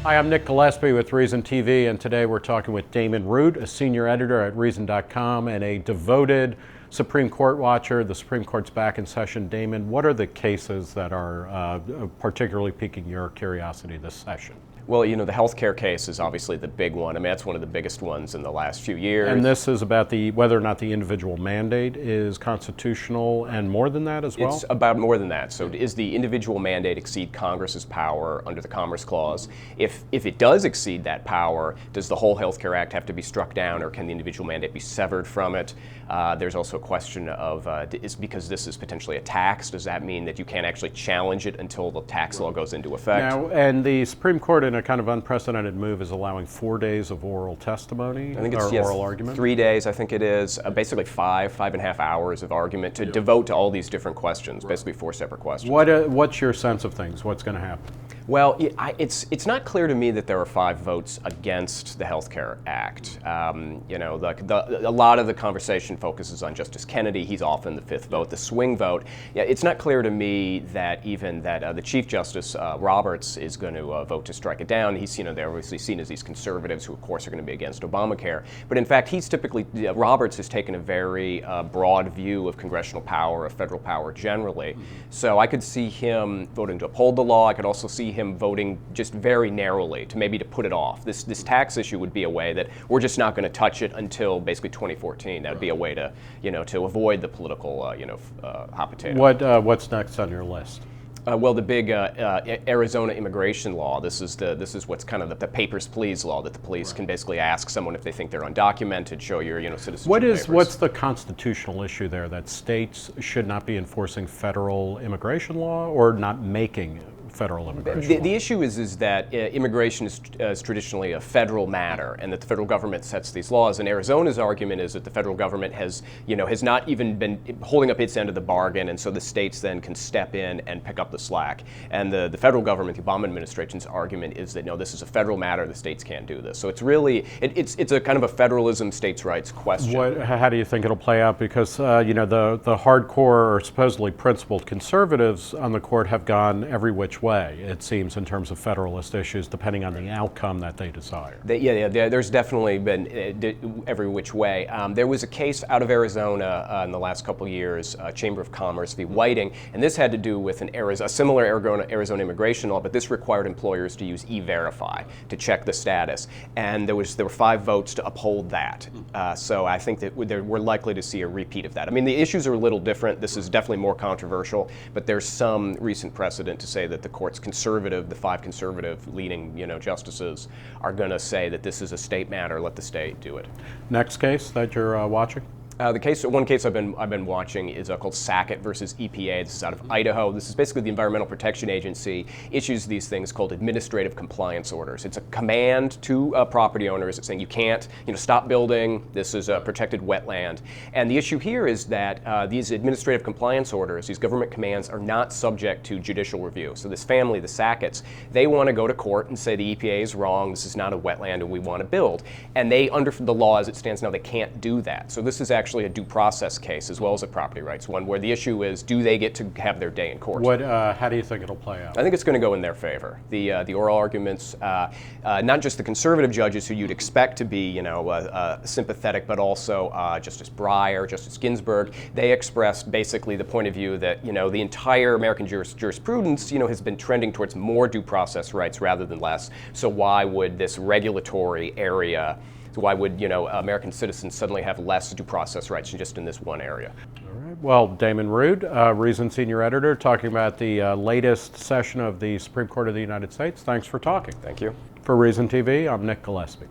Hi, I'm Nick Gillespie with Reason TV, and today we're talking with Damon Root, a senior editor at Reason.com and a devoted Supreme Court watcher. The Supreme Court's back in session. Damon, what are the cases that are particularly piquing your curiosity this session? Well, you know, the healthcare case is obviously the big one. I mean, that's one of the biggest ones in the last few years. And this is about whether or not the individual mandate is constitutional, and more than that as well? It's about more than that. So is the individual mandate exceed Congress's power under the Commerce Clause? If it does exceed that power, does the whole Healthcare Act have to be struck down, or can the individual mandate be severed from it? There's also a question of, is because this is potentially a tax, does that mean that you can't actually challenge it until the tax law goes into effect? Now, and the Supreme Court, in a kind of unprecedented move, is allowing 4 days of oral testimony, I think it's, yes, oral argument? 3 days, I think it is. Basically five and a half hours of argument to devote to all these different questions, basically 4 separate questions. What's your sense of things? What's going to happen? Well, it's not clear to me that there are 5 votes against the Healthcare Act. You know, a lot of the conversation focuses on Justice Kennedy. He's often the 5th vote, the swing vote. Yeah, it's not clear to me that even the Chief Justice Roberts is going to vote to strike it down. He's, you know, they're obviously seen as these conservatives who, of course, are going to be against Obamacare. But in fact, Roberts has taken a very broad view of congressional power, of federal power generally. Mm-hmm. So I could see him voting to uphold the law. I could also see him voting just very narrowly to put it off. This tax issue would be a way that we're just not going to touch it until basically 2014. That would be a way to, you know, to avoid the political, hot potato. What's next on your list? Well, the big Arizona immigration law. This is what's kind of the papers, please law, that the police can basically ask someone if they think they're undocumented, show your, citizenship papers. What's the constitutional issue there, that states should not be enforcing federal immigration law or not making federal immigration law? The issue is that immigration is traditionally a federal matter, and that the federal government sets these laws. And Arizona's argument is that the federal government has not even been holding up its end of the bargain, and so the states then can step in and pick up the slack. And the federal government, the Obama administration's argument is that no, this is a federal matter, the states can't do this. So it's really, it's a kind of a federalism, states' rights question. How do you think it'll play out? Because the hardcore or supposedly principled conservatives on the court have gone every which way, it seems, in terms of federalist issues, depending on the outcome that they desire. There's definitely been every which way. There was a case out of Arizona in the last couple of years, Chamber of Commerce v. Whiting, and this had to do with a similar Arizona immigration law, but this required employers to use E-Verify to check the status, and there were 5 votes to uphold that. So I think that we're likely to see a repeat of that. I mean, the issues are a little different. This is definitely more controversial, but there's some recent precedent to say that the court's conservative, the 5 conservative leaning, justices are going to say that this is a state matter. Let the state do it. Next case that you're watching? One case I've been watching is called Sackett versus EPA. This is out of Idaho. This is basically the Environmental Protection Agency issues these things called administrative compliance orders. It's a command to property owners saying you can't, stop building. This is a protected wetland. And the issue here is that these administrative compliance orders, these government commands, are not subject to judicial review. So this family, the Sacketts, they want to go to court and say the EPA is wrong. This is not a wetland, and we want to build. And they, under the law as it stands now, they can't do that. So this is actually a due process case as well as a property rights one, where the issue is, do they get to have their day in court? How do you think it'll play out? I think it's going to go in their favor. The oral arguments, not just the conservative judges who you'd expect to be, sympathetic, but also Justice Breyer, Justice Ginsburg, they expressed basically the point of view that, the entire American jurisprudence, has been trending towards more due process rights rather than less. So why would this regulatory area, why would American citizens suddenly have less due process rights just in this one area? All right. Well, Damon Root, Reason Senior Editor, talking about the latest session of the Supreme Court of the United States. Thanks for talking. Thank you. For Reason TV, I'm Nick Gillespie.